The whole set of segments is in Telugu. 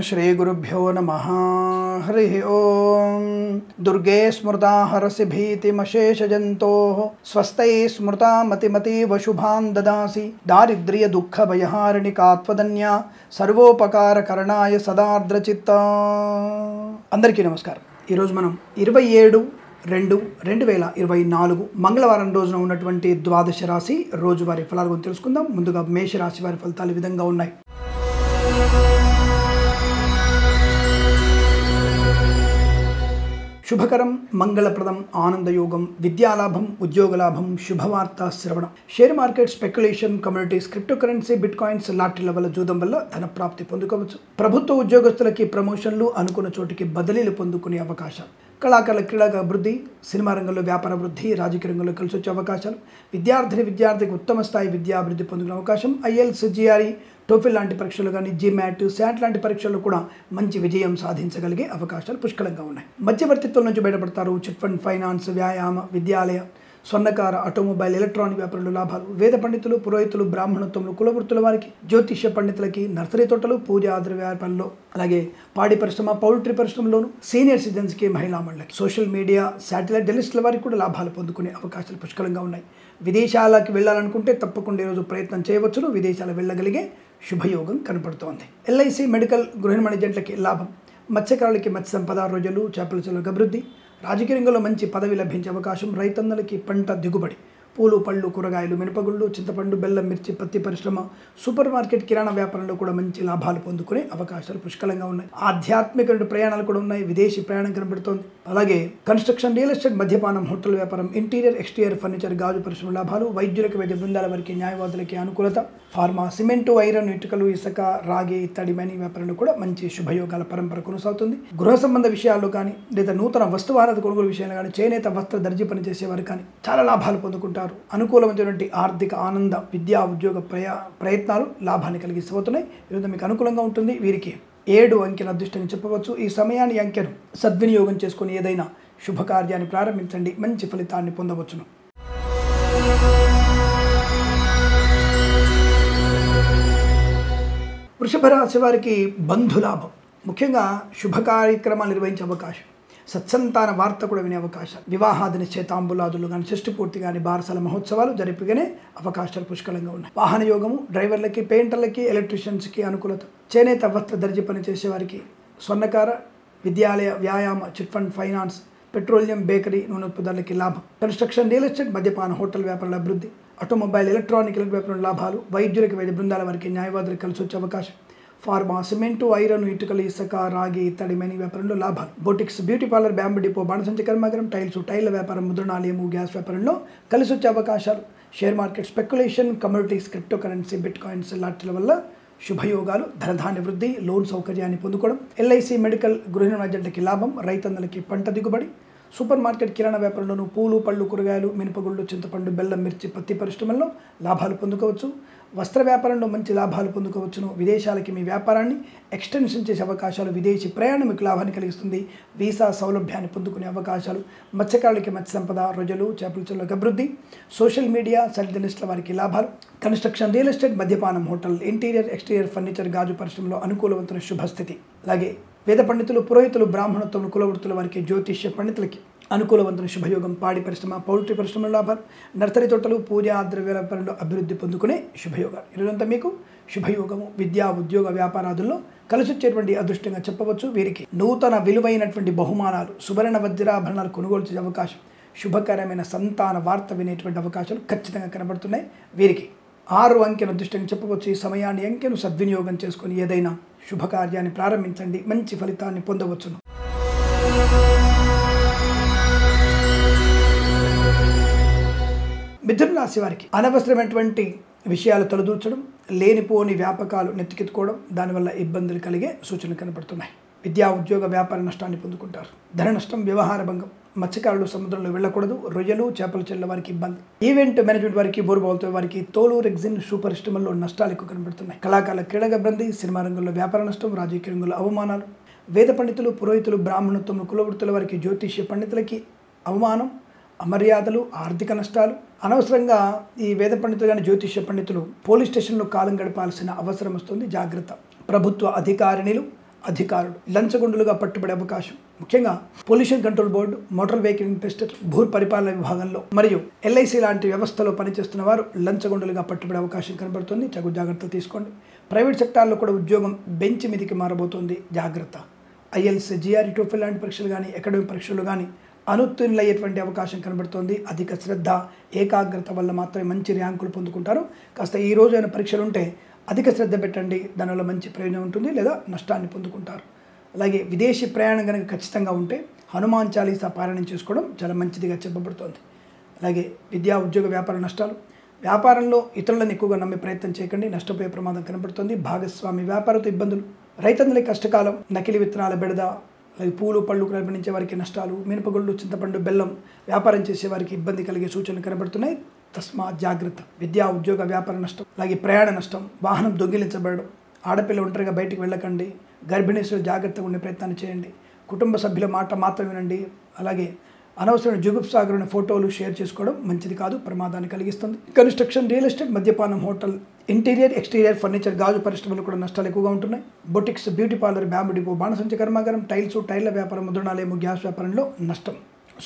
श्री गुरुभ्यो नमः। हरि ओम। दुर्गे स्मृता हरसि भीतिमशेषजन्तोः स्वस्ति स्मृता मतिमतीव शुभान् ददासि दारिद्र्य दुःख भयहारिणिका त्वदन्या सर्वोपकारकरणाय सदार्द्रचित्ता। అందరికీ నమస్కారం। ఈ రోజు మనం 27/2/2024 మంగళవారం రోజున ఉన్నటువంటి ద్వాదశ రాశి రోజువారీ ఫలాల గురించి తెలుసుకుందాం। ముందుగా మేష రాశి వారి ఫలితాలు ఈ విధంగా ఉన్నాయి। శుభకరం, మంగళప్రదం, ఆనందయోగం, విద్యాలాభం, ఉద్యోగలాభం, శుభవార్త శ్రవణం। Share market, speculation, communities, cryptocurrency, bitcoins, లాటరీల వల్ల జూదం వల్ల ధన ప్రాప్తి పొందుకోవచ్చు। ప్రభుత్వ ఉద్యోగస్తులకి ప్రమోషన్లు, అనుకున్న చోటికి బదిలీలు పొందుకునే అవకాశాలు। కళాకారుల క్రీడా అభివృద్ధి, సినిమా రంగంలో వ్యాపార వృద్ధి, రాజకీయ రంగంలో కలిసి వచ్చే అవకాశాలు। విద్యార్థికి ఉత్తమ స్థాయి విద్యాభివృద్ధి పొందుకునే అవకాశం। ఐఎల్స్, జిఆర్ఈ, టోఫిల్ లాంటి పరీక్షలు కానీ, జిమాట్, శాట్ లాంటి పరీక్షల్లో కూడా మంచి విజయం సాధించగలిగే అవకాశాలు పుష్కలంగా ఉన్నాయి। మధ్యవర్తిత్వం నుంచి బయటపడతారు। చిట్ ఫండ్, ఫైనాన్స్, వ్యాయామ, విద్యాలయ, స్వర్ణకార, ఆటోమొబైల్, ఎలక్ట్రానిక్ వ్యాపారంలో లాభాలు। వేద పండితులు, పురోహితులు, బ్రాహ్మణత్వంలో కులవృత్తుల వారికి, జ్యోతిష్య పండితులకి, నర్సరీ తోటలు, పూజా ద్రవ్య వ్యాపారంలో, అలాగే పాడి పరిశ్రమ, పౌల్ట్రీ పరిశ్రమలోను, సీనియర్ సిటిజన్స్కి, మహిళా మండలికి, సోషల్ మీడియా, శాటిలైట్ జర్నలిస్టుల వారికి కూడా లాభాలు పొందుకునే అవకాశాలు పుష్కలంగా ఉన్నాయి। విదేశాలకు వెళ్ళాలనుకుంటే తప్పకుండా ఈరోజు ప్రయత్నం చేయవచ్చును। విదేశాలు వెళ్ళగలిగే శుభయోగం కనపడుతోంది। ఎల్ఐసి, మెడికల్, గృహ మేనేజెంట్లకి లాభం। మత్స్యకారులకి మత్స్య సంపద, రొయ్యలు, చేపల చెరువులకు అభివృద్ధి। రాజకీయ రంగంలో మంచి పదవి లభించే అవకాశం। రైతన్నలకి పంట దిగుబడి। పూలు, పళ్ళు, కూరగాయలు, మినపగుళ్ళు, చింతపండు, బెల్లం, మిర్చి, పత్తి పరిశ్రమ, సూపర్ మార్కెట్, కిరాణా వ్యాపారంలో కూడా మంచి లాభాలు పొందుకునే అవకాశాలు పుష్కలంగా ఉన్నాయి। ఆధ్యాత్మిక ప్రయాణాలు కూడా ఉన్నాయి। విదేశీ ప్రయాణం కనబడుతోంది। అలాగే కన్స్ట్రక్షన్, రియల్ ఎస్టేట్, మద్యపానం, హోటల్ వ్యాపారం, ఇంటీరియర్, ఎక్స్టీరియర్ ఫర్నిచర్, గాజు పరిశ్రమ లాభాలు। వైద్యులకు, వైద్య బృందాల వారికి, న్యాయవాదులకి అనుకూలత। ఫార్మా, సిమెంటు, ఐరన్, ఇటుకలు, ఇసుక, రాగి, ఇత్తడి, మైనింగ్ వ్యాపారంలో కూడా మంచి శుభయోగాల పరంపర కొనసాగుతుంది। గృహ సంబంధ విషయాల్లో కానీ, లేదా నూతన వస్తువాహన కొనుగోలు విషయాలు కానీ, చేనేత, వస్త్ర, దర్జీ పనిచేసేవారు కానీ చాలా లాభాలు పొందుకుంటారు। అనుకూలమైనటువంటి ఆర్థిక, ఆనంద, విద్యా, ఉద్యోగ ప్రయత్నాలు లాభాన్ని కలిగిస్తున్నాయి। ఈరోజు మీకు అనుకూలంగా ఉంటుంది। వీరికి 7 అంకెను అదృష్టంగా చెప్పవచ్చు। ఈ సమయాన్ని, అంకెను సద్వినియోగం చేసుకుని ఏదైనా శుభకార్యాన్ని ప్రారంభించండి, మంచి ఫలితాన్ని పొందవచ్చును। వృషభ రాశి వారికి బంధులాభం, ముఖ్యంగా శుభ కార్యక్రమాలు నిర్వహించే అవకాశం। సత్సంతాన వార్త కూడా వినే అవకాశాలు। వివాహాది నిశ్చయితాంబులాదులు కానీ, షష్ఠి పూర్తి కానీ, బారసాల మహోత్సవాలు జరిపిగానే అవకాశాలు పుష్కలంగా ఉన్నాయి। వాహన యోగము, డ్రైవర్లకి, పెయింటర్లకి, ఎలక్ట్రీషియన్స్కి అనుకూలత। చేనేత, వస్త్ర, దర్జీ పని చేసేవారికి, స్వర్ణకార, విద్యాలయ, వ్యాయామ, chit fund, finance, petroleum, bakery, నూనె ఉత్పత్తులకి లాభం। కన్స్ట్రక్షన్, రియల్ ఎస్టేట్, మద్యపాన, హోటల్ వ్యాపారాల అభివృద్ధి। ఆటోమొబైల్, ఎలక్ట్రానిక్ వ్యాపారంలో లాభాలు। వైద్యులకి, వైద్య బృందాల వారికి, న్యాయవాదులకు కలిసి వచ్చే అవకాశం। ఫార్మా, సిమెంటు, ఐరన్, ఇటుకలు, ఇసుక, రాగి, ఇత్తడి, మైనింగ్ వ్యాపారంలో లాభాలు। Boutiques, beauty parlour, bamboo depot, బాణసంచి కర్మాగారం, టైల్ల వ్యాపారం, ముద్రణాలయము, గ్యాస్ వ్యాపారంలో కలిసి వచ్చే అవకాశాలు। Share market, speculation, communities, cryptocurrency, bitcoins, లాటరీల వల్ల శుభయోగాలు, ధనధాన్య వృద్ధి, లోన్ సౌకర్యాన్ని పొందుకోవడం। ఎల్ఐసి, మెడికల్, గృహ ఏజెంట్లకి లాభం। రైతన్నలకి పంట దిగుబడి। సూపర్ మార్కెట్, కిరాణా వ్యాపారంలోనూ పూలు, పళ్ళు, కూరగాయలు, మినపగుళ్ళు, చింతపండు, బెల్లం, మిర్చి, పత్తి పరిశ్రమల్లో లాభాలు పొందుకోవచ్చు। వస్త్ర వ్యాపారంలో మంచి లాభాలు పొందుకోవచ్చును। విదేశాలకి మీ వ్యాపారాన్ని ఎక్స్టెన్షన్ చేసే అవకాశాలు। విదేశీ ప్రయాణం మీకు లాభాన్ని కలిగిస్తుంది। వీసా సౌలభ్యాన్ని పొందుకునే అవకాశాలు। మత్స్యకారులకి మత్స్య సంపద, రొయ్యలు, చేపల చెరువులకు అభివృద్ధి। సోషల్ మీడియా, జర్నలిస్టుల వారికి లాభాలు। కన్స్ట్రక్షన్, రియల్ ఎస్టేట్, మద్యపానం, హోటల్, ఇంటీరియర్, ఎక్స్టీరియర్ ఫర్నిచర్, గాజు పరిశ్రమలో అనుకూలవంతమైన శుభస్థితి। అలాగే వేద పండితులు, పురోహితులు, బ్రాహ్మణత్వం, కులవృత్తుల వారికి, జ్యోతిష్య పండితులకి అనుకూలవంతమైన శుభయోగం। పాడి పరిశ్రమ, పౌల్ట్రీ పరిశ్రమలో లాభాలు। నర్సరీ తోటలు, పూజా ద్రవ్య వ్యాపారంలో అభివృద్ధి పొందుకునే శుభయోగాలు। ఈరోజంతా మీకు శుభయోగము, విద్యా, ఉద్యోగ, వ్యాపారాదుల్లో కలిసి వచ్చేటువంటి అదృష్టంగా చెప్పవచ్చు। వీరికి నూతన విలువైనటువంటి బహుమానాలు, సువర్ణ వజ్రాభరణాలు కొనుగోలు చేసే అవకాశం। శుభకరమైన సంతాన వార్త వినేటువంటి అవకాశాలు ఖచ్చితంగా కనబడుతున్నాయి। వీరికి 6 అంకెను అదృష్టంగా చెప్పవచ్చు। ఈ సమయాన్ని, అంకెను సద్వినియోగం చేసుకొని ఏదైనా శుభకార్యాన్ని ప్రారంభించండి, మంచి ఫలితాన్ని పొందవచ్చును। మిథున రాశి వారికి అనవసరమైనటువంటి విషయాలు తలదూర్చడం, లేనిపోని వ్యాపకాలు నెత్తికెత్తుకోవడం, దానివల్ల ఇబ్బందులు కలిగే సూచనలు కనబడుతున్నాయి। విద్యా, ఉద్యోగ, వ్యాపార నష్టాన్ని పొందుకుంటారు। ధన నష్టం, వ్యవహార భంగం। మత్స్యకారులు సముద్రంలో వెళ్ళకూడదు। రొయ్యలు, చేపల చెరువుల వారికి ఇబ్బంది। ఈవెంట్ మేనేజ్మెంట్ వారికి, బోర్బాల్తో వారికి, తోలు, రెగ్జిన్, షూ పరిశ్రమల్లో నష్టాలు ఎక్కువ కనబడుతున్నాయి। కళాకారుల క్రీడా అభివృద్ధి, సినిమా రంగంలో వ్యాపార నష్టం, రాజకీయ రంగంలో అవమానాలు। వేద పండితులు, పురోహితులు, బ్రాహ్మణత్వం, కులవృత్తుల వారికి, జ్యోతిష్య పండితులకి అవమానం, అమర్యాదలు, ఆర్థిక నష్టాలు, అనవసరంగా ఈ వేద పండితులు కానీ జ్యోతిష్య పండితులు పోలీస్ స్టేషన్లో కాలం గడపాల్సిన అవసరం వస్తుంది. జాగ్రత్త. ప్రభుత్వ అధికారులు లంచగొండులుగా పట్టుబడే అవకాశం. ముఖ్యంగా pollution control board, motor vehicle inspector, భూ పరిపాలన విభాగంలో మరియు ఎల్ఐసి లాంటి వ్యవస్థలో పనిచేస్తున్న వారు లంచగొండులుగా పట్టుబడే అవకాశం కనబడుతుంది. తగు జాగ్రత్తలు తీసుకోండి. ప్రైవేట్ సెక్టార్లో కూడా ఉద్యోగం బెంచ్ మీదికి మారబోతోంది. జాగ్రత్త. ఐఎల్స్, జిఆర్ఈ, టోఫెల్ లాంటి పరీక్షలు కానీ అకాడమిక్ పరీక్షలు కానీ అనుత్తీర్ణులయ్యేటువంటి అవకాశం కనబడుతోంది. అధిక శ్రద్ధ, ఏకాగ్రత వల్ల మాత్రమే మంచి ర్యాంకులు పొందుకుంటారు. కాస్త ఈ రోజు అయిన పరీక్షలు ఉంటే అధిక శ్రద్ధ పెట్టండి, దానివల్ల మంచి ప్రయోజనం ఉంటుంది, లేదా నష్టాన్ని పొందుకుంటారు. అలాగే విదేశీ ప్రయాణం కనుక ఖచ్చితంగా ఉంటే హనుమాన్ చాలీసా పారాయణం చేసుకోవడం చాలా మంచిదిగా చెప్పబడుతోంది. అలాగే విద్యా, ఉద్యోగ, వ్యాపార నష్టాలు. వ్యాపారంలో ఇతరులను ఎక్కువగా నమ్మే ప్రయత్నం చేయకండి, నష్టపోయే ప్రమాదం కనబడుతుంది. భాగస్వామి వ్యాపారంతో ఇబ్బందులు, రైతన్నులకి కష్టకాలం, నకిలీ విత్తనాల బెడద, అలాగే పూలు పళ్ళు పండించే వారికి నష్టాలు, మినపగుళ్ళు, చింతపండు, బెల్లం వ్యాపారం చేసే వారికి ఇబ్బంది కలిగే సూచనలు కనబడుతున్నాయి. తస్మాత్ జాగ్రత్త. విద్యా, ఉద్యోగ, వ్యాపార నష్టం, అలాగే ప్రయాణ నష్టం, వాహనం దొంగిలించబడడం, ఆడపిల్ల ఒంటరిగా బయటికి వెళ్ళకండి, గర్భిణీసులు జాగ్రత్తగా ఉండే ప్రయత్నాన్ని చేయండి, కుటుంబ సభ్యుల మాట మాత్రం వినండి. అలాగే అనవసరమైన జుగుప్సాగరమైన ఫోటోలు షేర్ చేసుకోవడం మంచిది కాదు, ప్రమాదాన్ని కలిగిస్తుంది. కన్స్ట్రక్షన్, రియల్ ఎస్టేట్, మద్యపానం, హోటల్, ఇంటీరియర్, ఎక్స్టీరియర్ ఫర్నిచర్, గాజు పరిశ్రమలు కూడా నష్టాలు ఎక్కువగా ఉంటున్నాయి. Boutiques, beauty parlour, bamboo depot, బాణసంచ కర్మాగారం, టైర్ల వ్యాపారం, ముద్రణాలయము, గ్యాస్ వ్యాపారంలో నష్టం.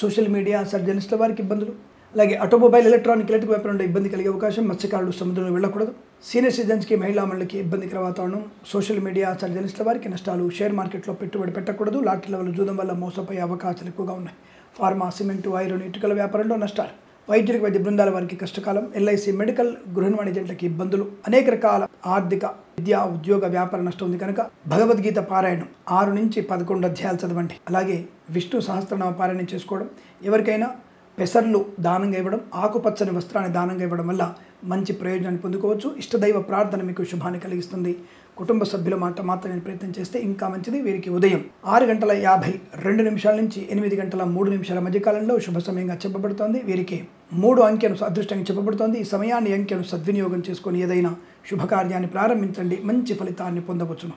సోషల్ మీడియా, జర్నలిస్టుల వారికి ఇబ్బందులు. అలాగే ఆటోమొబైల్, ఎలక్ట్రిక్ వ్యాపారంలో ఇబ్బంది కలిగే అవకాశం. మత్స్యకారులు సముద్రంలో వెళ్ళకూడదు. సీనియర్ సిటిజన్స్కి, మహిళా మండలికి ఇబ్బందికర వాతావరణం. సోషల్ మీడియా, జర్నలిస్టుల వారికి నష్టాలు. షేర్ మార్కెట్లో పెట్టుబడి పెట్టకూడదు. లాటరీల వల్ల, జూదం వల్ల మోసపోయే అవకాశాలు ఎక్కువగా ఉన్నాయి. ఫార్మా, సిమెంటు, ఐరన్, ఇటుకల వ్యాపారంలో నష్టాలు. వైద్యులకు, వైద్య బృందాల వారికి కష్టకాలం. ఎల్ఐసి, మెడికల్, గృహ నిర్మాణ ఏజెంట్లకి ఇబ్బందులు. అనేక రకాల ఆర్థిక, విద్యా, ఉద్యోగ, వ్యాపార నష్టం ఉంది కనుక భగవద్గీత పారాయణం 6 నుంచి 11 అధ్యాయాలు చదవండి. అలాగే విష్ణు సహస్రనామ పారాయణం చేసుకోవడం. ఎవరికైనా పెసర్లు దానంగా ఇవ్వడం, ఆకుపచ్చని వస్త్రాన్ని దానంగా ఇవ్వడం వల్ల మంచి ప్రయోజనాన్ని పొందుకోవచ్చు. ఇష్టదైవ ప్రార్థన మీకు శుభాన్ని కలిగిస్తుంది. కుటుంబ సభ్యుల మాట మాత్రమే ప్రయత్నం చేస్తే ఇంకా మంచిది. వీరికి ఉదయం 6:52 నుంచి 8:03 మధ్యకాలంలో శుభ సమయంగా చెప్పబడుతోంది. వీరికి 3 అంకెను అదృష్టంగా చెప్పబడుతోంది. ఈ సమయాన్ని, అంకెను సద్వినియోగం చేసుకొని ఏదైనా శుభకార్యాన్ని ప్రారంభించండి, మంచి ఫలితాన్ని పొందవచ్చును.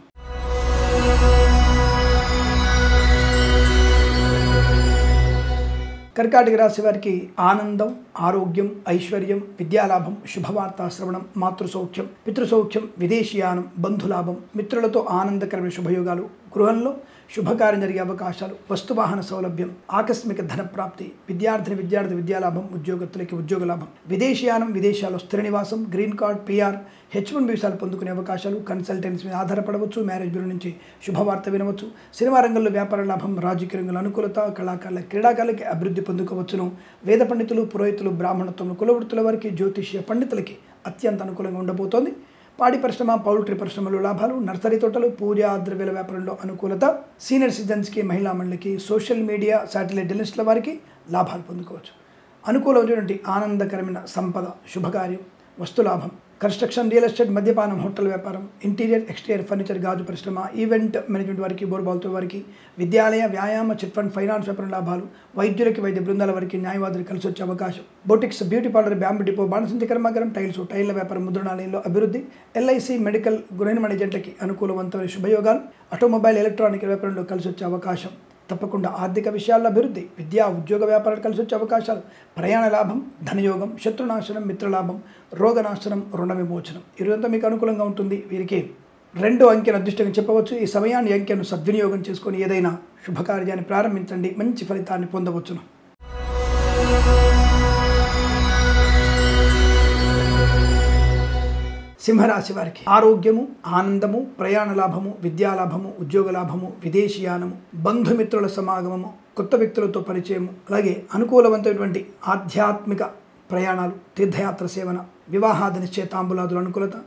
కర్కాటక రాశి వారికి ఆనందం, ఆరోగ్యం, ఐశ్వర్యం, విద్యాలాభం, శుభవార్తా శ్రవణం, మాతృసౌఖ్యం, పితృసౌఖ్యం, విదేశీయానం, బంధులాభం, మిత్రులతో ఆనందకరమైన శుభయోగాలు, గృహంలో శుభకార్యం జరిగే అవకాశాలు, వస్తువాహన సౌలభ్యం, ఆకస్మిక ధనప్రాప్తి, విద్యార్థి విద్యాలాభం, ఉద్యోగస్తులకి ఉద్యోగ లాభం, విదేశీయానం, విదేశాల్లో స్థిర నివాసం, గ్రీన్ కార్డ్, పిఆర్, H1 వీసాలు పొందుకునే అవకాశాలు, కన్సల్టెన్సీ మీద ఆధారపడవచ్చు, మ్యారేజ్ బ్యూరో నుంచి శుభవార్త వినవచ్చు, సినిమా రంగంలో వ్యాపార లాభం, రాజకీయ రంగంలో అనుకూలత, కళాకారుల, క్రీడాకారులకి అభివృద్ధి పొందుకోవచ్చును. వేద పండితులు, పురోహితులు, బ్రాహ్మణత్వం, కులవృత్తుల వారికి, జ్యోతిష్య పండితులకి అత్యంత అనుకూలంగా ఉండబోతోంది. పాడి పరిశ్రమ, పౌల్ట్రీ పరిశ్రమలో లాభాలు, నర్సరీ తోటలు, పూజా ద్రవ్యాల వ్యాపారంలో అనుకూలత, సీనియర్ సిటిజన్స్కి, మహిళా మండలికి, సోషల్ మీడియా, శాటిలైట్ జర్నలిస్టుల వారికి లాభాలు పొందుకోవచ్చు. అనుకూలమైనటువంటి ఆనందకరమైన సంపద, శుభకార్యం, వస్తులాభం, కన్స్ట్రక్షన్, రియల్ ఎస్టేట్, మద్యపానం, హోటల్ వ్యాపారం, ఇంటీరియర్, ఎక్స్టీరియర్ ఫర్నిచర్, గాజు పరిశ్రమ, ఈవెంట్ మేనేజ్మెంట్ వారికి, బోర్బాల్తో వారికి, విద్యాలయ, వ్యాయామ, చిట్ ఫండ్, ఫైనాన్స్ వ్యాపారం లాభాలు, వైద్యులకి, వైద్య బృందాల వారికి, న్యాయవాదులు కలిసి వచ్చే అవకాశం, boutiques, beauty parlour, bamboo depot, బాణసంచ కర్మాగారం, టైర్ల వ్యాపారం, ముద్రణాలయంలో అభివృద్ధి, ఎల్ఐసి, మెడికల్, గృహ నిర్మాణ ఏజెంట్లకి అనుకూలవంతమైన శుభయోగాలు, ఆటోమొబైల్, ఎలక్ట్రానిక్ వ్యాపారంలో కలిసి వచ్చే అవకాశం. తప్పకుండా ఆర్థిక విషయాల్లో అభివృద్ధి, విద్యా, ఉద్యోగ, వ్యాపారాలు కలిసి వచ్చే అవకాశాలు, ప్రయాణ లాభం, ధనయోగం, శత్రునాశనం, మిత్రలాభం, రోగనాశనం, రుణ విమోచనం, ఇదంతా మీకు అనుకూలంగా ఉంటుంది. వీరికి 2 అంకెను అదృష్టంగా చెప్పవచ్చు. ఈ సమయాన్ని, అంకెను సద్వినియోగం చేసుకొని ఏదైనా శుభకార్యాన్ని ప్రారంభించండి, మంచి ఫలితాన్ని పొందవచ్చును. సింహరాశి వారికి ఆరోగ్యము, ఆనందము, ప్రయాణ లాభము, విద్యాలాభము, ఉద్యోగ లాభము, విదేశీయానము, బంధుమిత్రుల సమాగమము, కొత్త వ్యక్తులతో పరిచయము, అలాగే అనుకూలవంతమైనటువంటి ఆధ్యాత్మిక ప్రయాణాలు, తీర్థయాత్ర సేవన, వివాహాది నిశ్చయితాంబులాదుల అనుకూలత,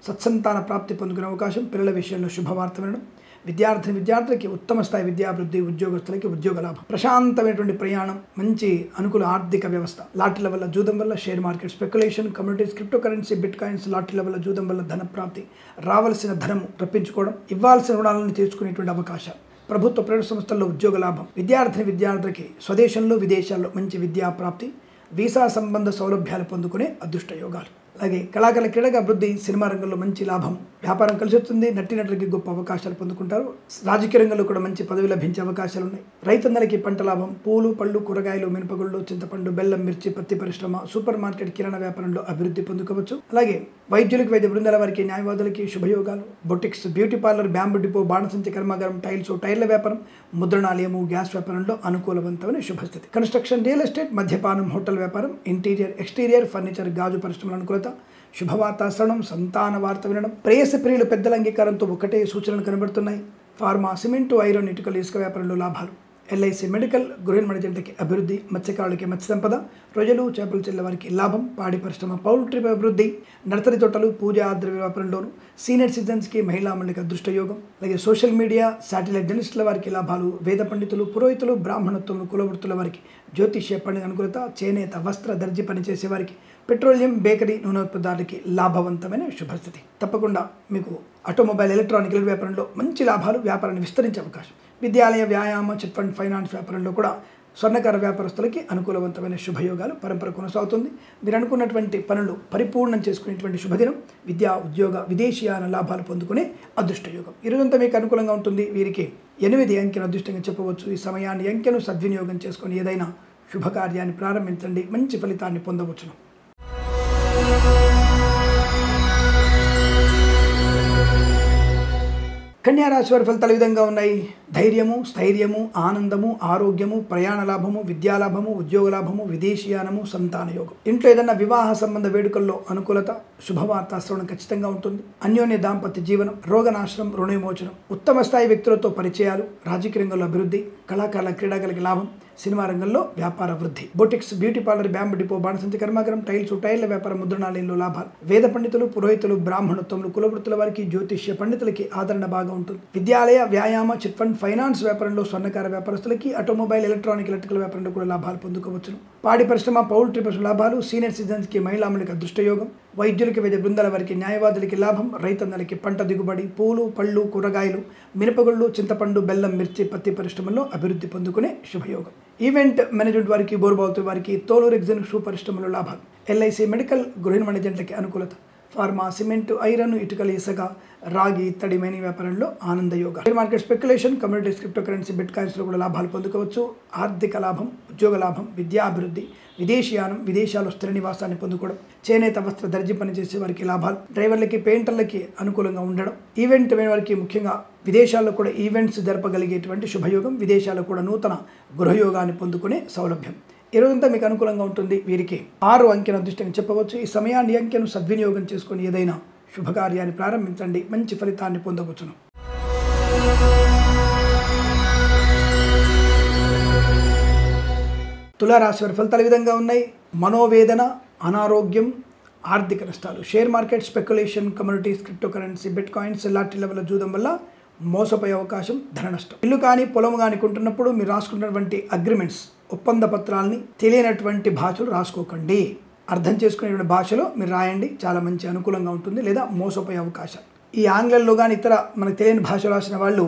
సత్సంతాన ప్రాప్తి పొందుకునే అవకాశం, పిల్లల విషయంలో శుభవార్త వినడం, విద్యార్థులకి ఉత్తమ స్థాయి విద్యాభివృద్ధి, ఉద్యోగస్తులకి ఉద్యోగ లాభం, ప్రశాంతమైనటువంటి ప్రయాణం, మంచి అనుకూల ఆర్థిక వ్యవస్థ, లాటరీల వల్ల, జూదం వల్ల, share market, speculation, communities, cryptocurrency, bitcoins, లాటరీల వల్ల, జూదం వల్ల ధన ప్రాప్తి, రావాల్సిన ధనము రప్పించుకోవడం, ఇవ్వాల్సిన రుణాలను తీర్చుకునేటువంటి అవకాశాలు, ప్రభుత్వ ప్రైవేట్ సంస్థల్లో ఉద్యోగ లాభం, విద్యార్థులకి స్వదేశంలో, విదేశాల్లో మంచి విద్యా ప్రాప్తి, వీసా సంబంధ సౌలభ్యాలు పొందుకునే అదృష్ట యోగాలు. అలాగే కళాకారుల క్రీడగా అభివృద్ధి, సినిమా రంగంలో మంచి లాభం, వ్యాపారం కలిసి వస్తుంది, నటీనటులకి గొప్ప అవకాశాలు పొందుకుంటారు, రాజకీయ రంగంలో కూడా మంచి పదవి లభించే అవకాశాలు ఉన్నాయి, రైతన్నలకి పంట లాభం, పూలు పళ్ళు కూరగాయలు మినపగుళ్ళు చింతపండు బెల్లం మిర్చి పత్తి పరిశ్రమ సూపర్ మార్కెట్ కిరాణా వ్యాపారంలో అభివృద్ధి పొందుకోవచ్చు. అలాగే వైద్యులకి వైద్య బృందాల వారికి న్యాయవాదులకి శుభయోగాలు, boutiques beauty parlour bamboo depot బాణసంచి కర్మాగారం టైల్స్ టైర్ల వ్యాపారం ముద్రణాలయము గ్యాస్ వ్యాపారంలో అనుకూలవంతమైన శుభస్థితి. కన్స్ట్రక్షన్ రియల్ ఎస్టేట్ మద్యపానం హోటల్ వ్యాపారం ఇంటీరియర్ ఎక్స్టీరియర్ ఫర్నిచర్ గాజు పరిశ్రమల అనుకూలత, శుభవార్త శ్రవణం సంతాన వార్త వినడం, ప్రేయసి ప్రియులు పెద్దల అంగీకారంతో ఒకటే సూచనలు కనబడుతున్నాయి. ఫార్మా సిమెంటు ఐరన్ ఇటుకలు ఇసుక వ్యాపారంలో లాభాలు, ఎల్ఐసి మెడికల్ గృహ మణిజంటకి అభివృద్ధి, మత్స్యకారులకి మత్స్య సంపద, రొయ్యలు చేపలు చెల్లె వారికి లాభం, పాడి పరిశ్రమ పౌల్ట్రీ అభివృద్ధి, నర్సరీ తోటలు పూజా ద్రవ్య వ్యాపారంలోను, సీనియర్ సిటిజన్స్కి మహిళా మండలికి అదృష్టయోగం, అలాగే సోషల్ మీడియా శాటిలైట్ జర్నలిస్టుల వారికి లాభాలు, వేద పండితులు పురోహితులు బ్రాహ్మణత్వం కులవృత్తుల వారికి జ్యోతిష్య పండుగ అనుకూలత, చేనేత వస్త్ర దర్జీ పనిచేసే వారికి, పెట్రోలియం బేకరీ నూనె ఉత్పత్తులకి లాభవంతమైన శుభస్థితి. తప్పకుండా మీకు ఆటోమొబైల్ ఎలక్ట్రానిక్ వ్యాపారంలో మంచి లాభాలు, వ్యాపారాన్ని విస్తరించే అవకాశం, విద్యాలయ వ్యాయామ చిట్ ఫండ్ ఫైనాన్స్ వ్యాపారంలో కూడా స్వర్ణకార వ్యాపారస్తులకి అనుకూలవంతమైన శుభయోగాలు పరంపర కొనసాగుతుంది. మీరు అనుకున్నటువంటి పనులు పరిపూర్ణం చేసుకునేటువంటి శుభదినం, విద్యా ఉద్యోగ విదేశీయాన లాభాలు పొందుకునే అదృష్టయోగం. ఈరోజంతా మీకు అనుకూలంగా ఉంటుంది. వీరికి 8 అంకెను అదృష్టంగా చెప్పవచ్చు. ఈ సమయాన్ని అంకెను సద్వినియోగం చేసుకొని ఏదైనా శుభకార్యాన్ని ప్రారంభించండి, మంచి ఫలితాన్ని పొందవచ్చును. కన్యా రాశి వారి ఫలితాలు విధంగా ఉన్నాయి. ధైర్యము, స్థైర్యము, ఆనందము, ఆరోగ్యము, ప్రయాణ లాభము, విద్యాలాభము, ఉద్యోగ లాభము, విదేశీయానము, సంతాన యోగం. ఇంట్లో ఏదైనా వివాహ సంబంధ వేడుకల్లో అనుకూలత, శుభవార్త శ్రవణం ఖచ్చితంగా ఉంటుంది. అన్యోన్య దాంపత్య జీవనం, రోగనాశనం, రుణ విమోచనం, ఉత్తమ స్థాయి వ్యక్తులతో పరిచయాలు, రాజకీయ రంగంలో అభివృద్ధి, కళాకారుల క్రీడాకారులకి లాభం, సినిమా రంగంలో వ్యాపార వృద్ధి, boutiques beauty parlour bamboo depot బాణసంచి కర్మాగారం టైల్స్ టైర్ల వ్యాపారం ముద్రణాలయంలో లాభాలు, వేద పండితులు పురోహితులు బ్రాహ్మణత్వములు కులవృత్తుల వారికి జ్యోతిష్య పండితులకి ఆదరణ బాగా ఉంటుంది. విద్యాలయ వ్యాయామ చిట్ ఫండ్ ఫైనాన్స్ వ్యాపారంలో స్వర్ణకార వ్యాపారస్తులకి, ఆటోమొబైల్ ఎలక్ట్రానిక్ ఎలక్ట్రికల్ వ్యాపారంలో కూడా లాభాలు పొందుకోవచ్చును. పాడి పరిశ్రమ పౌల్ట్రీ పరిశ్రమ లాభాలు, సీనియర్ సిటిజన్స్కి మహిళా మండలికి అదృష్టయోగం, వైద్యులకి వైద్య బృందాల వారికి న్యాయవాదులకి లాభం, రైతన్నలకి పంట దిగుబడి, పూలు పళ్ళు కూరగాయలు మినపగుళ్ళు చింతపండు బెల్లం మిర్చి పత్తి పరిశ్రమల్లో అభివృద్ధి పొందుకునే శుభయోగం. ఈవెంట్ మేనేజ్మెంట్ వారికి బోర్బావుతు వారికి తోలు రెగ్జిన్ షూ పరిశ్రమలో లాభాలు, ఎల్ఐసి మెడికల్ గృహిణి మేనేజెంట్లకి అనుకూలత, ఫార్మా సిమెంటు ఐరన్ ఇటుకలు ఇసుక రాగి ఇత్తడి మైని వ్యాపారంలో ఆనందయోగ, share market speculation communities cryptocurrency బిట్ కాయిన్స్లో కూడా లాభాలు పొందుకోవచ్చు. ఆర్థిక లాభం, ఉద్యోగ లాభం, విద్యా అభివృద్ధి, విదేశీయానం, విదేశాల్లో స్థిర నివాసాన్ని పొందుకోవడం, చేనేత వస్త్ర దర్జీ పనిచేసే వారికి లాభాలు, డ్రైవర్లకి పెయింటర్లకి అనుకూలంగా ఉండడం, ఈవెంట్ వారికి ముఖ్యంగా విదేశాల్లో కూడా ఈవెంట్స్ జరపగలిగేటువంటి శుభయోగం, విదేశాల్లో కూడా నూతన గృహయోగాన్ని పొందుకునే సౌలభ్యం. ఈ రోజంతా మీకు అనుకూలంగా ఉంటుంది. వీరికి 6 అంకెను అదృష్టంగా చెప్పవచ్చు. ఈ సమయాన్ని అంకెను సద్వినియోగం చేసుకొని ఏదైనా శుభకార్యాన్ని ప్రారంభించండి, మంచి ఫలితాన్ని పొందవచ్చును. తులారాశి వారి ఫలితాలు విధంగా ఉన్నాయి. మనోవేదన, అనారోగ్యం, ఆర్థిక నష్టాలు, share market speculation communities cryptocurrency bit coins లాంటి లెవెల్ జూదం వల్ల మోసపోయే అవకాశం, ధన నష్టం. ఇల్లు కానీ పొలం కానీ కొంటున్నప్పుడు మీరు రాసుకున్నటువంటి అగ్రిమెంట్స్ ఒప్పంద పత్రాలని తెలియనటువంటి భాషలు రాసుకోకండి. అర్థం చేసుకునే భాషలో మీరు రాయండి, చాలా మంచి అనుకూలంగా ఉంటుంది. లేదా మోసపోయే అవకాశాలు. ఈ ఆంగ్లంలో కానీ ఇతర మనకు తెలియని భాష రాసిన వాళ్ళు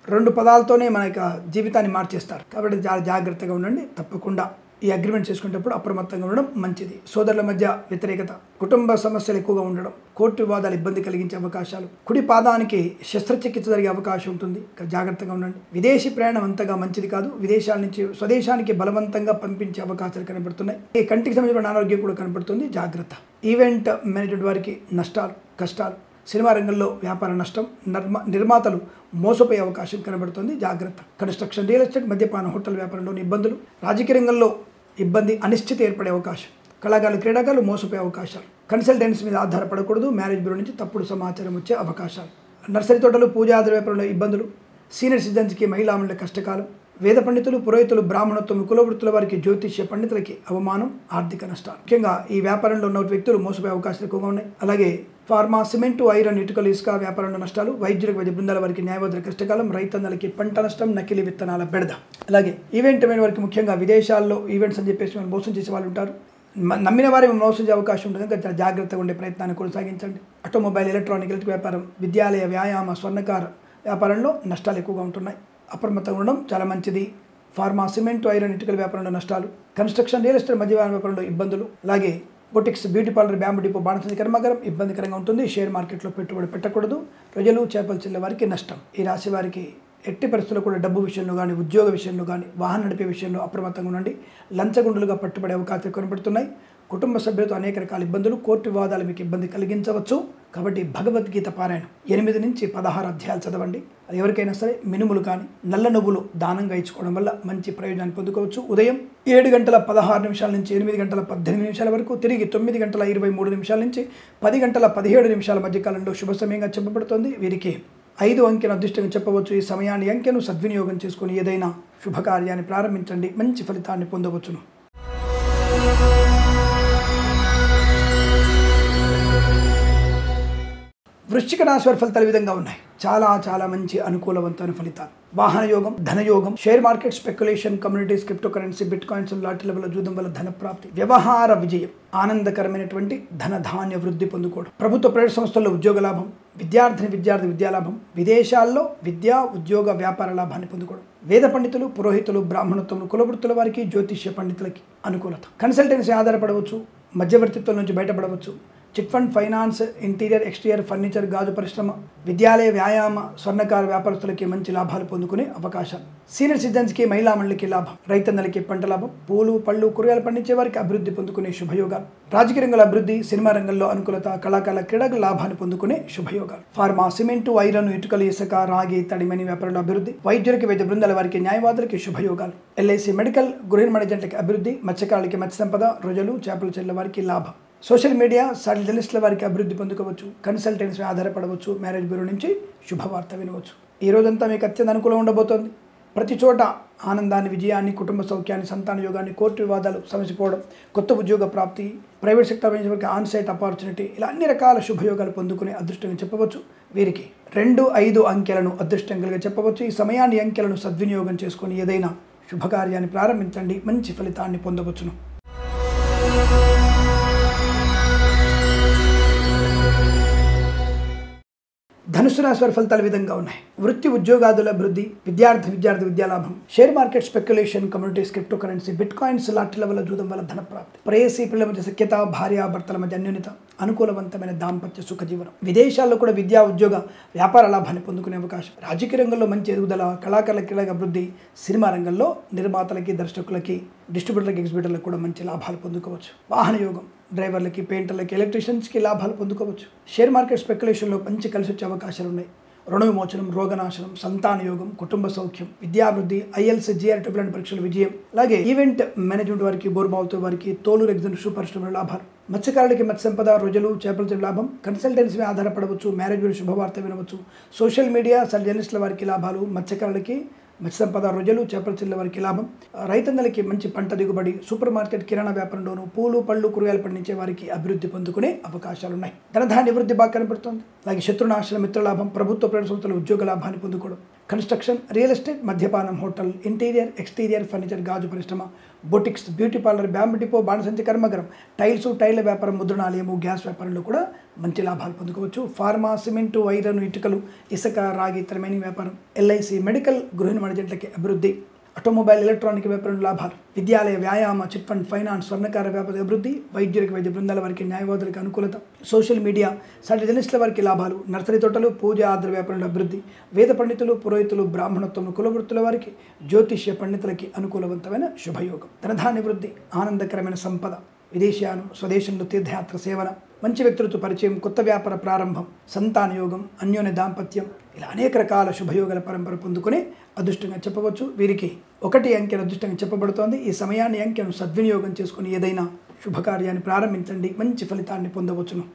2 పదాలతోనే మన యొక్క జీవితాన్ని మార్చేస్తారు. కాబట్టి చాలా జాగ్రత్తగా ఉండండి. తప్పకుండా ఈ అగ్రిమెంట్ చేసుకునేటప్పుడు అప్రమత్తంగా ఉండడం మంచిది. సోదరుల మధ్య వ్యతిరేకత, కుటుంబ సమస్యలు ఎక్కువగా ఉండడం, కోర్టు వివాదాలు ఇబ్బంది కలిగించే అవకాశాలు, కుడి పాదానికి శస్త్రచికిత్స జరిగే అవకాశం ఉంటుంది. జాగ్రత్తగా ఉండండి. విదేశీ ప్రయాణం అంతగా మంచిది కాదు. విదేశాల నుంచి స్వదేశానికి బలవంతంగా పంపించే అవకాశాలు కనబడుతున్నాయి. ఈ కంటికి సంబంధించిన అనారోగ్యం కూడా కనబడుతుంది. జాగ్రత్త. ఈవెంట్ మేనేజ్మెంట్ వారికి నష్టాలు, కష్టాలు, సినిమా రంగంలో వ్యాపార నష్టం, నిర్మాతలు మోసపోయే అవకాశం కనబడుతుంది. జాగ్రత్త. కన్స్ట్రక్షన్ రియల్ ఎస్టేట్ మద్యపాన హోటల్ వ్యాపారంలోని ఇబ్బందులు, రాజకీయ రంగంలో ఇబ్బంది, అనిశ్చితి ఏర్పడే అవకాశం, కళాకారులు క్రీడాకారులు మోసపోయే అవకాశాలు, కన్సల్టెన్సీ మీద ఆధారపడకూడదు, మ్యారేజ్ బ్యూరో నుంచి తప్పుడు సమాచారం వచ్చే అవకాశాలు, నర్సరీ తోటలు పూజా వ్యాపారంలో ఇబ్బందులు, సీనియర్ సిటిజన్స్కి మహిళా మండలి కష్టకాలం, వేద పండితులు పురోహితులు బ్రాహ్మణత్వం కులవృత్తుల వారికి జ్యోతిష్య పండితులకి అవమానం, ఆర్థిక నష్టాలు. ముఖ్యంగా ఈ వ్యాపారంలో ఉన్న వ్యక్తులు మోసపోయే అవకాశాలు ఎక్కువగా ఉన్నాయి. అలాగే ఫార్మా సిమెంటు ఐరన్ ఇటుకలు ఇసుక వ్యాపారంలో నష్టాలు, వైద్యులకు వైద్య బృందాల వారికి న్యాయవాదుల కష్టకాలం, రైతన్నలకి పంట నష్టం, నకిలీ విత్తనాల బెడద. అలాగే ఈవెంట్ అయిన వారికి ముఖ్యంగా విదేశాల్లో ఈవెంట్స్ అని చెప్పేసి మనం మోసం చేసే వాళ్ళు ఉంటారు. నమ్మిన వారి మోసం చేసే అవకాశం ఉంటుంది. కనుక చాలా జాగ్రత్తగా ఉండే ప్రయత్నాన్ని కొనసాగించండి. ఆటోమొబైల్ ఎలక్ట్రానిక్ ఎలక్ట్రిక్ వ్యాపారం, విద్యాలయ వ్యాయామ స్వర్ణకార వ్యాపారంలో నష్టాలు ఎక్కువగా ఉంటున్నాయి. అప్రమత్తంగా ఉండడం చాలా మంచిది. ఫార్మా సిమెంటు ఐరన్ ఇటుకల వ్యాపారంలో నష్టాలు, కన్స్ట్రక్షన్ రియల్ ఎస్టేట్ మద్యపాన వ్యాపారంలో ఇబ్బందులు, అలాగే boutiques beauty parlour bamboo depot బాణసంచి కర్మాగారం ఇబ్బందికరంగా ఉంటుంది. షేర్ మార్కెట్లో పెట్టుబడి పెట్టకూడదు. రొయ్యలు చేపలు చెల్లె వారికి నష్టం. ఈ రాశి వారికి ఎట్టి పరిస్థితుల్లో కూడా డబ్బు విషయంలో కానీ, ఉద్యోగ విషయంలో కానీ, వాహనం నడిపే విషయంలో అప్రమత్తంగా ఉండండి. లంచగొండులుగా పట్టుబడే అవకాశాలు కనబడుతున్నాయి. కుటుంబ సభ్యులతో అనేక రకాల ఇబ్బందులు, కోర్టు వివాదాలు మీకు ఇబ్బంది కలిగించవచ్చు. కాబట్టి భగవద్గీత పారాయణం 8 నుంచి 16 అధ్యాయాలు చదవండి. అది ఎవరికైనా సరే మినుములు కానీ, నల్ల నువ్వులు దానంగా ఇచ్చుకోవడం వల్ల మంచి ప్రయోజనాన్ని పొందుకోవచ్చు. ఉదయం 7:16 నుంచి 8:18 వరకు, తిరిగి 9:23 నుంచి 10:17 మధ్యకాలంలో శుభ సమయంగా చెప్పబడుతుంది. వీరికి 5 అంకెను అదృష్టంగా చెప్పవచ్చు. ఈ సమయాన్ని అంకెను సద్వినియోగం చేసుకుని ఏదైనా శుభకార్యాన్ని ప్రారంభించండి, మంచి ఫలితాన్ని పొందవచ్చును. వృశ్చిక రాశి వారి ఫలితాలు ఈ విధంగా ఉన్నాయి. చాలా మంచి అనుకూలవంతమైన ఫలితాలు. వాహన యోగం, ధనయోగం, share market, speculation, communities, cryptocurrency, bitcoins, lottery level జూదం వల్ల ధన ప్రాప్తి, వ్యవహార విజయం, ఆనందకరమైనటువంటి ధనధాన్య వృద్ధి పొందుకోవడం, ప్రభుత్వ ప్రైవేట్ సంస్థల్లో ఉద్యోగ లాభం, విద్యార్థి విద్యాలాభం, విదేశాల్లో విద్యా ఉద్యోగ వ్యాపార లాభాన్ని పొందుకోవడం, వేద పండితులు, పురోహితులు, బ్రాహ్మణోత్తములు, కులవృత్తుల వారికి, జ్యోతిష్య పండితులకి అనుకూలత. కన్సల్టెన్సీ ఆధారపడవచ్చు, మధ్యవర్తిత్వం నుంచి బయటపడవచ్చు. Chit fund, finance, interior, exterior, furniture, గాజు పరిశ్రమ, విద్యాలయ, వ్యాయామ, స్వర్ణకార వ్యాపారస్తులకి మంచి లాభాలు పొందుకునే అవకాశాలు. సీనియర్ సిటిజన్స్కి, మహిళా మండలికి లాభం, రైతన్నలకి పంట లాభం, పూలు పళ్ళు కూరగాయలు పండించే వారికి అభివృద్ధి పొందుకునే శుభయోగాలు, రాజకీయ రంగంలో అభివృద్ధి, సినిమా రంగంలో అనుకూలత, కళాకారుల క్రీడకు లాభాన్ని పొందుకునే శుభయోగాలు. ఫార్మా, సిమెంటు, ఐరన్, ఇటుకలు, ఇసుక, రాగి, తడిమని వ్యాపారంలో అభివృద్ధి, వైద్యులకి, వైద్య బృందాల వారికి, న్యాయవాదులకి శుభయోగాలు. ఎల్ఐసి, మెడికల్, గృహ మేనేజెంట్లకి అభివృద్ధి, మత్స్యకారులకి మత్స్య సంపద, రోజులు చేపలు చెల్లె వారికి లాభం. సోషల్ మీడియా, సాటిలైట్ జర్నలిస్టుల వారికి అభివృద్ధి పొందుకోవచ్చు. కన్సల్టెన్సీ ఆధారపడవచ్చు. మ్యారేజ్ బ్యూరో నుంచి శుభవార్త వినవచ్చు. ఈ రోజంతా మీకు అత్యంత అనుకూలంగా ఉండబోతోంది. ప్రతి చోట ఆనందాన్ని, విజయాన్ని, కుటుంబ సౌఖ్యాన్ని, సంతాన యోగాన్ని, కోర్టు వివాదాలు సమసిపోవడం, కొత్త ఉద్యోగ ప్రాప్తి, ప్రైవేట్ సెక్టర్ వరకు ఆన్ సైట్ ఆపర్చునిటీ, ఇలా అన్ని రకాల శుభయోగాలు పొందుకునే అదృష్టంగా చెప్పవచ్చు. వీరికి 2, 5 అంకెలను అదృష్టంగా చెప్పవచ్చు. ఈ సమయాన్ని, అంకెలను సద్వినియోగం చేసుకొని ఏదైనా శుభకార్యాన్ని ప్రారంభించండి, మంచి ఫలితాన్ని పొందవచ్చును. ధనుసు రాశి వారి ఫలితాలు విధంగా ఉన్నాయి. వృత్తి ఉద్యోగాదుల అభివృద్ధి, విద్యార్థి విద్యాలాభం, share market, speculation, communities, cryptocurrency, bitcoins, lottery level జూదం వల్ల ధన ప్రాప్తి, ప్రేయసీ పిల్లల మధ్య సఖ్యత, భార్యాభర్తల మధ్య అన్యోన్యత, అనుకూలవంతమైన దాంపత్య సుఖ జీవనం, విదేశాల్లో కూడా విద్యా ఉద్యోగ వ్యాపార లాభాన్ని పొందుకునే అవకాశం, రాజకీయ రంగంలో మంచి ఎదుగుదల, కళాకారుల క్రీడల అభివృద్ధి, సినిమా రంగంలో నిర్మాతలకి, దర్శకులకి, డిస్ట్రిబ్యూటర్లకి, ఎగ్జిబ్యూటర్లకు కూడా మంచి లాభాలు పొందుకోవచ్చు. వాహన యోగం, డ్రైవర్లకి, పెయింటర్లకి, ఎలక్ట్రీషియన్స్కి లాభాలు పొందుకోవచ్చు. షేర్ మార్కెట్, స్పెక్యులేషన్లో మంచి కలిసి వచ్చే అవకాశాలు ఉన్నాయి. రుణ విమోచనం, రోగనాశనం, సంతాన యోగం, కుటుంబ సౌఖ్యం, విద్యాభివృద్ధి, ఐఎల్స్, జిఆర్ ట్రిపుల్ పరీక్షల విజయం, అలాగే ఈవెంట్ మేనేజ్మెంట్ వారికి, బోర్బావుతో వారికి, తోలు ఎగ్జిబిషన్ సూపర్ లాభాలు, మత్స్యకారులకి మత్స్య సంపద, రోజులు చేపల చెరువు లాభం, కన్సల్టెన్సీ ఆధారపడవచ్చు. మ్యారేజ్ బ్యూరో శుభవార్త వినవచ్చు. సోషల్ మీడియా, జర్నలిస్టుల వారికి లాభాలు, మత్స్యకారులకి మత్స్య సంపద, రోజులు చేపల చెరువుల వారికి లాభం, రైతన్నలకి మంచి పంట దిగుబడి, సూపర్ మార్కెట్, కిరాణా వ్యాపారంలోనూ పూలు పళ్ళు కూరగాయలు పండించే వారికి అభివృద్ధి పొందుకునే అవకాశాలు ఉన్నాయి. ధనధాన్య వృద్ధి బాగా కనబడుతుంది. అలాగే శత్రునాశన, మిత్రలాభం, ప్రభుత్వ ప్రైవేట్ సంస్థల ఉద్యోగ లాభాన్ని పొందుకోవడం, కన్స్ట్రక్షన్, రియల్ ఎస్టేట్, మద్యపానం, హోటల్, ఇంటీరియర్, ఎక్స్టీరియర్, ఫర్నిచర్, గాజు పరిశ్రమ, boutiques, beauty parlour, bamboo depot, బాణసంచి కర్మాగారం, టైళ్ల వ్యాపారం, ముద్రణాలయము, గ్యాస్ వ్యాపారంలో కూడా మంచి లాభాలు పొందుకోవచ్చు. ఫార్మా, సిమెంటు, ఐరన్, ఇటుకలు, ఇసుక, రాగి, తరమేని వ్యాపారం, ఎల్ఐసి, మెడికల్, గృహ మేనేజెంట్లకి అభివృద్ధి, ఆటోమొబైల్, ఎలక్ట్రానిక్ వ్యాపారం లాభాలు, విద్యాలయ, వ్యాయామ, చిట్ ఫండ్, ఫైనాన్స్, స్వర్ణకార వ్యాపార అభివృద్ధి, వైద్యులకి, వైద్య బృందాల వారికి, న్యాయవాదులకు అనుకూలత, సోషల్ మీడియా, సాటిలైట్ జర్నలిస్టుల వారికి లాభాలు, నర్సరీ తోటలు, పూజ ఆధార వ్యాపారంలో అభివృద్ధి, వేద పండితులు, పురోహితులు, బ్రాహ్మణోత్తములు, కులవృత్తుల వారికి, జ్యోతిష్య పండితులకి అనుకూలవంతమైన శుభయోగం, ధనధాన్య వృద్ధి, ఆనందకరమైన సంపద, విదేశాలు, స్వదేశంలో తీర్థయాత్ర సేవన, మంచి వ్యక్తులతో పరిచయం, కొత్త వ్యాపార ప్రారంభం, సంతాన యోగం, అన్యోన్య దాంపత్యం, ఇలా అనేక రకాల శుభయోగాల పరంపర పొందుకునే అదృష్టంగా చెప్పవచ్చు. వీరికి 1 అంకెను అదృష్టంగా చెప్పబడుతోంది. ఈ సమయాన్ని, అంకెను సద్వినియోగం చేసుకుని ఏదైనా శుభకార్యాన్ని ప్రారంభించండి, మంచి ఫలితాన్ని పొందవచ్చును.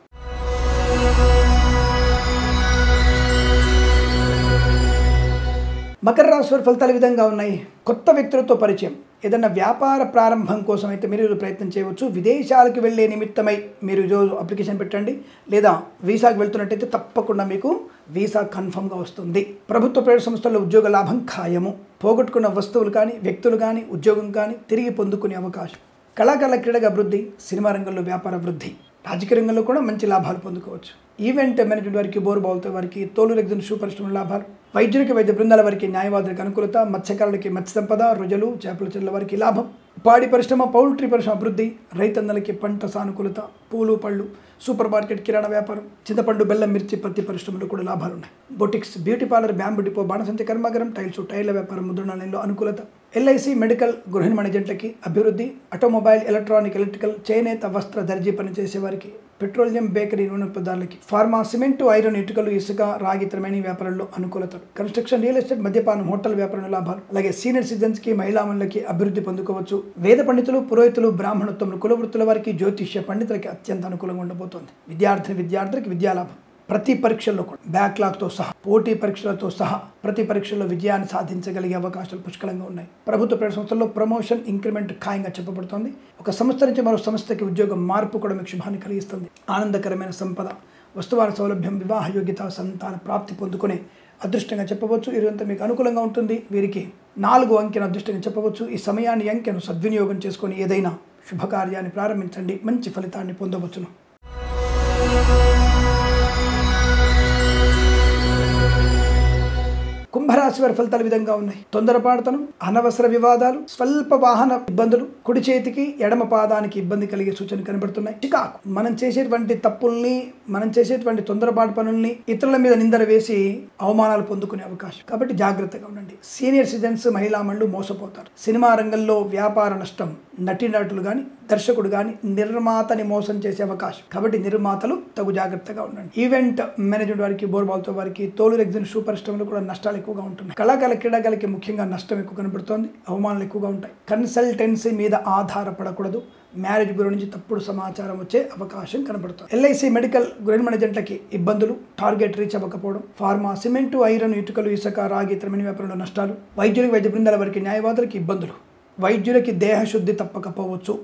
మకర రాశి వారి ఫలితాలు విధంగా ఉన్నాయి. కొత్త వ్యక్తులతో పరిచయం, ఏదైనా వ్యాపార ప్రారంభం కోసం అయితే మీరు ప్రయత్నం చేయవచ్చు. విదేశాలకు వెళ్ళే నిమిత్తమై మీరు ఈరోజు అప్లికేషన్ పెట్టండి, లేదా వీసాకు వెళ్తున్నట్టయితే తప్పకుండా మీకు వీసా కన్ఫర్మ్గా వస్తుంది. ప్రభుత్వ ప్రైవేట్ సంస్థల్లో ఉద్యోగ లాభం ఖాయము. పోగొట్టుకున్న వస్తువులు కానీ, వ్యక్తులు కానీ, ఉద్యోగం కానీ తిరిగి పొందుకునే అవకాశం. కళాకారుల క్రీడగా అభివృద్ధి, సినిమా రంగంలో వ్యాపార వృద్ధి, రాజకీయ రంగంలో కూడా మంచి లాభాలు పొందుకోవచ్చు. ఈవెంట్ మేనేజ్మెంట్ వారికి, బోర్బావులతో వారికి, తోలు ఎగ్జిబిషన్ సూపర్ లాభాలు, వైద్యులకి, వైద్య బృందాల వారికి, న్యాయవాదులకు అనుకూలత, మత్స్యకారులకి మత్స్య సంపద, రోజులు చేపల చెరువుల వారికి లాభం, పాడి పరిశ్రమ, పౌల్ట్రీ పరిశ్రమ అభివృద్ధి, రైతన్నలకి పంట సానుకూలత, పూలు పళ్ళు, సూపర్ మార్కెట్, కిరాణా వ్యాపారం, చింతపండు, బెల్లం, మిర్చి, పత్తి పరిశ్రమలో కూడా లాభాలు ఉన్నాయి. Boutiques, beauty parlour, bamboo depot, బాణసంచ కర్మాగారం, టైర్ల వ్యాపారం, ముద్రణాలయంలో అనుకూలత, ఎల్ఐసి మెడికల్, గృహ నిర్మాణ ఏజెంట్లకి అభివృద్ధి, ఆటోమొబైల్, ఎలక్ట్రానిక్, ఎలక్ట్రికల్, చేనేత, వస్త్ర, దర్జీ పనిచేసే వారికి, పెట్రోలియం, బేకరీ, నూనె పదార్థాలకి, ఫార్మా, సిమెంటు, ఐరన్, ఇటుకలు, ఇసుక, రాగి, మైనింగ్ వ్యాపారంలో అనుకూలత, కన్స్ట్రక్షన్, రియల్ ఎస్టేట్, మద్యపానం, హోటల్ వ్యాపారంలో లాభాలు. అలాగే సీనియర్ సిటిజన్స్కి, మహిళామణులకి అభివృద్ధి పొందుకోవచ్చు. వేద పండితులు, పురోహితులు, బ్రాహ్మణత్వం, కులవృత్తుల వారికి, జ్యోతిష్య పండితులకి అత్యంత అనుకూలంగా ఉండబోతోంది. విద్యార్థులకి విద్యాలాభం. ప్రతి పరీక్షల్లో కూడా బ్యాక్లాగ్తో సహా, పోటీ పరీక్షలతో సహా ప్రతి పరీక్షల్లో విజయాన్ని సాధించగలిగే అవకాశాలు పుష్కలంగా ఉన్నాయి. ప్రభుత్వ ప్రైవేట్ సంస్థల్లో ప్రమోషన్, ఇంక్రిమెంట్ ఖాయంగా చెప్పబడుతోంది. ఒక సంస్థ నుంచి మరో సంస్థకి ఉద్యోగం మార్పు కూడా మీకు శుభాన్ని కలిగిస్తుంది. ఆనందకరమైన సంపద, వస్తువాన సౌలభ్యం, వివాహ యోగ్యత, సంతాన ప్రాప్తి పొందుకునే అదృష్టంగా చెప్పవచ్చు. ఇదంతా మీకు అనుకూలంగా ఉంటుంది. వీరికి 4 అంకెను అదృష్టంగా చెప్పవచ్చు. ఈ సమయాన్ని, అంకెను సద్వినియోగం చేసుకొని ఏదైనా శుభకార్యాన్ని ప్రారంభించండి, మంచి ఫలితాన్ని పొందవచ్చును. కుంభరాశి వారి ఫలితాలు విధంగా ఉన్నాయి. తొందరపాటుతనం, అనవసర వివాదాలు, స్వల్ప వాహన ఇబ్బందులు, కుడి చేతికి ఎడమ పాదానికి ఇబ్బంది కలిగే సూచనలు కనబడుతున్నాయి. చికాకు, మనం చేసేటువంటి తప్పుల్ని, మనం చేసేటువంటి తొందరపాటు పనుల్ని ఇతరుల మీద నిందలు వేసి అవమానాలు పొందుకునే అవకాశం. కాబట్టి జాగ్రత్తగా ఉండండి. సీనియర్ సిటిజన్స్, మహిళామణులు మోసపోతారు. సినిమా రంగంలో వ్యాపార నష్టం, నటీనటులు కానీ, దర్శకుడు కానీ, నిర్మాతని మోసం చేసే అవకాశం. కాబట్టి నిర్మాతలు తగు జాగ్రత్తగా ఉండండి. ఈవెంట్ మేనేజ్మెంట్ వారికి, బోర్బాల్తో వారికి, తోలు ఎగ్జిన్ షూ పరిశ్రమలు కూడా నష్టాలు ఎక్కువగా ఉంటున్నాయి. కళాకారుల, క్రీడాకారులకి ముఖ్యంగా నష్టం ఎక్కువ కనబడుతోంది. అవమానాలు ఎక్కువగా ఉంటాయి. కన్సల్టెన్సీ మీద ఆధారపడకూడదు. మ్యారేజ్ బ్యూరో నుంచి తప్పుడు సమాచారం వచ్చే అవకాశం కనబడుతుంది. ఎల్ఐసి మెడికల్, గృహ నిర్మాణ ఏజెంట్లకి ఇబ్బందులు, టార్గెట్ రీచ్ అవ్వకపోవడం, ఫార్మా, సిమెంటు, ఐరన్, ఇటుకలు, ఇసుక, రాగి, మైనింగ్ వ్యాపారంలో నష్టాలు, వైద్యులకి, వైద్య బృందాల వారికి, న్యాయవాదులకి ఇబ్బందులు, వైద్యులకి దేహశుద్ధి తప్పకపోవచ్చు,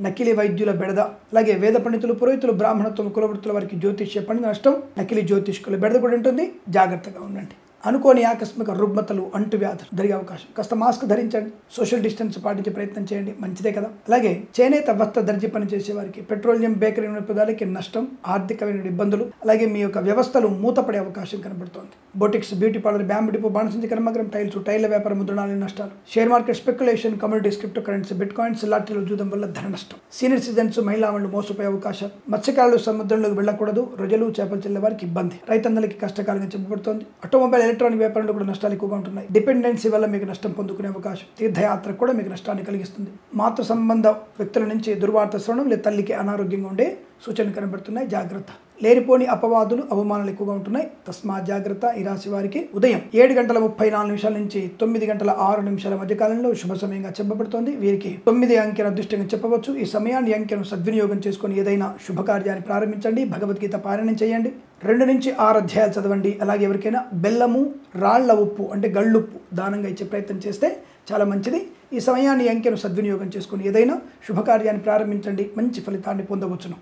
నకిలీ వైద్యుల బెడద, అలాగే వేద పండితులు, పురోహితులు, బ్రాహ్మణత్వం, కులవృత్తుల వారికి జ్యోతిష్య పండిత నష్టం, నకిలీ జ్యోతిష్కుల బెడద కూడా ఉంటుంది. జాగ్రత్తగా ఉండండి. అనుకోని ఆకస్మిక రుగ్మతలు, అంటువ్యాధులు జరిగే అవకాశం. కాస్త మాస్క్ ధరించండి, సోషల్ డిస్టెన్స్ పాటించే ప్రయత్నం చేయండి, మంచిదే కదా. అలాగే చేనేత, వస్త్ర, దర్జీ పని చేసే వారికి, పెట్రోలియం, బేకరీ, నూనె పదార్థాలకి నష్టం, ఆర్థికమైన ఇబ్బందులు, అలాగే మీ యొక్క వ్యవస్థలు మూతపడే అవకాశం కనబడుతోంది. Boutiques, beauty parlour, bamboo depot, బాణసంచ కర్మాగారం, టైర్ల వ్యాపారం, ముద్రణాలయ నష్టాలు, share market speculation, communities, cryptocurrency, bitcoins, లాటరీలు జూదం వల్ల ధన నష్టం. సీనియర్ సిటిజన్స్, మహిళామణులు మోసపోయే అవకాశం. మత్స్యకారులు సముద్రంలోకి వెళ్ళకూడదు. రొయ్యలు, చేపలు చెల్లే వారికి ఇబ్బంది. రైతన్నలకి కష్టకాలంగా చెప్పబడుతోంది. ఆటోమొబైల్, ఎలక్ట్రానిక్ వ్యాపారంలో కూడా నష్టాలు ఎక్కువగా ఉంటున్నాయి. డిపెండెన్సీ వల్ల మీకు నష్టం పొందుకునే అవకాశం. తీర్థయాత్ర కూడా మీకు నష్టాన్ని కలిగిస్తుంది. మాతృ సంబంధ వ్యక్తుల నుంచి దుర్వార్త శ్రవణం, లేదా తల్లికి అనారోగ్యంగా ఉండే సూచనలు కనబడుతున్నాయి. జాగ్రత్త. లేనిపోని అపవాదులు, అవమానాలు ఎక్కువగా ఉంటున్నాయి. తస్మా జాగ్రత్త. ఈ రాశి వారికి ఉదయం 7:34 నుంచి 9:06 మధ్య కాలంలో శుభ సమయంగా చెప్పబడుతోంది. వీరికి 9 అంకెను అదృష్టంగా చెప్పవచ్చు. ఈ సమయాన్ని, అంకెను సద్వినియోగం చేసుకుని ఏదైనా శుభకార్యాన్ని ప్రారంభించండి. భగవద్గీత పారాయణం చేయండి. 2 నుంచి 6 అధ్యాయాలు చదవండి. అలాగే ఎవరికైనా బెల్లము, రాళ్ల ఉప్పు అంటే గళ్ళుప్పు దానంగా ఇచ్చే ప్రయత్నం చేస్తే చాలా మంచిది. ఈ సమయాన్ని, అంకెను సద్వినియోగం చేసుకుని ఏదైనా శుభకార్యాన్ని ప్రారంభించండి, మంచి ఫలితాన్ని పొందవచ్చును.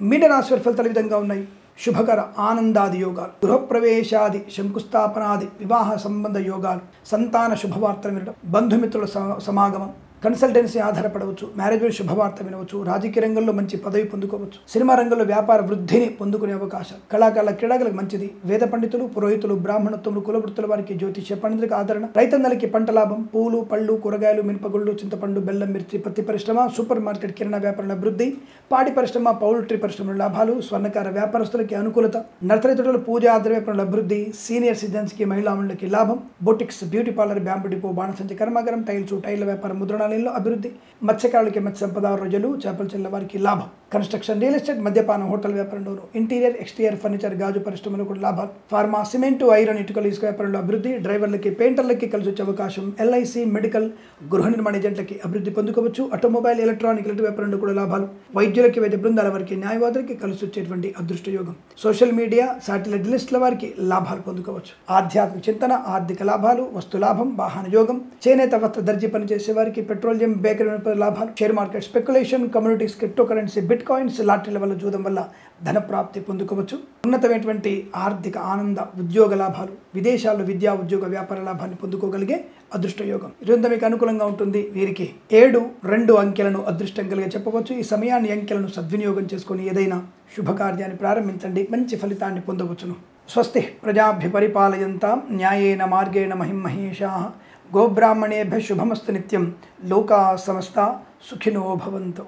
మీనరాశి వారి ఫలితాలు విధంగా ఉన్నాయి. శుభకర, ఆనందాది యోగాలు, గృహప్రవేశాది, శంకుస్థాపనాది, వివాహ సంబంధ యోగాలు, సంతాన శుభవార్తలు వినడం, బంధుమిత్రుల సమాగమం, కన్సల్టెన్సీ ఆధారపడవచ్చు. మ్యారేజ్ శుభవార్త వినవచ్చు. రాజకీయ రంగంలో మంచి పదవి పొందుకోవచ్చు. సినిమా రంగంలో వ్యాపార వృద్ధిని పొందుకునే అవకాశం. కళాకారుల, క్రీడాకారులకు మంచిది. వేద పండితులు, పురోహితులు, బ్రాహ్మణత్వములు, కులవృత్తుల వారికి, జ్యోతిష్య పండితులకు ఆదరణ, రైతన్నలకి పంట లాభం, పూలు, పళ్ళు, కూరగాయలు, మినపగుళ్ళు, చింతపండు, బెల్లం, మిర్చి, పత్తి పరిశ్రమ, సూపర్ మార్కెట్, కిరాణా వ్యాపారం అభివృద్ధి, పాడి పరిశ్రమ, పౌల్ట్రీ పరిశ్రమల లాభాలు, స్వర్ణకార వ్యాపారస్తులకి అనుకూలత, నర్సరీ తోటలు, పూజా వ్యాపారాల అభివృద్ధి, సీనియర్ సిటిజన్స్కి, మహిళామణులకి లాభం, boutiques, beauty parlour, bamboo depot, బాణసంచ కర్మాగారం, టైర్ల వ్యాపారం, ముద్రణాలయంలో అభివృద్ధి, మత్స్యకారులకి మత్స్య సంపద, రొయ్యలు, చేపలు చెల్లె వారికి లాభం, కన్స్ట్రక్షన్, రియల్ ఎస్టేట్, మద్యపానం, హోటల్ వ్యాపారంలో, ఇంటీరియర్, ఎక్స్టీరియర్ ఫర్నిచర్, గాజు పరిశ్రమలో కూడా లాభాలు, ఫార్మా, సిమెంటు, ఐరన్, ఇటుకలు, ఇసుక వ్యాపారంలో అభివృద్ధి, డ్రైవర్లకి, పెయింటర్లకి కలిసి వచ్చే అవకాశం, ఎల్ఐసి మెడికల్, గృహ నిర్మాణ ఏజెంట్లకి అభివృద్ధి పొందుకోవచ్చు. ఆటోమొబైల్, ఎలక్ట్రానిక్ వ్యాపారంలో కూడా లాభాలు, వైద్యులకి, వైద్య బృందాల వారికి, న్యాయవాదులకి కలిసి వచ్చేటువంటి అదృష్ట యోగం, సోషల్ మీడియా, శాటిలైట్ లిస్టుల వారికి లాభాలు పొందుకోవచ్చు. ఆధ్యాత్మిక చింతన, ఆర్థిక లాభాలు, వస్తు లాభం, వాహన యోగం, చేనేత, వస్త్ర, దర్జీ పనిచేసే వారికి, పెట్రోలియం, బేకరీ లాభాలు, share market speculation, communities, cryptocurrency, bitcoins, లాటరీల వల్ల, జూదం వల్ల ధన ప్రాప్తి పొందుకోవచ్చు. ఉన్నతమైనటువంటి ఆర్థిక ఆనంద, ఉద్యోగ లాభాలు, విదేశాల్లో విద్యా, ఉద్యోగ, వ్యాపార లాభాన్ని పొందుకోగలిగే అదృష్ట యోగం. ఇదంతా మీకు అనుకూలంగా ఉంటుంది. వీరికి 7-2 అంకెలను అదృష్టం కలిగే చెప్పవచ్చు. ఈ సమయాన్ని, అంకెలను సద్వినియోగం చేసుకుని ఏదైనా శుభకార్యాన్ని ప్రారంభించండి, మంచి ఫలితాన్ని పొందవచ్చును. స్వస్తి ప్రజాభ్య పరిపాలయంతాం న్యాయేన మార్గేణ మహిమహేషాః గోబ్రాహ్మణేభ్యः శుభమస్తు నిత్యం లోకాः సమస్తాः సుఖినో భవంతు.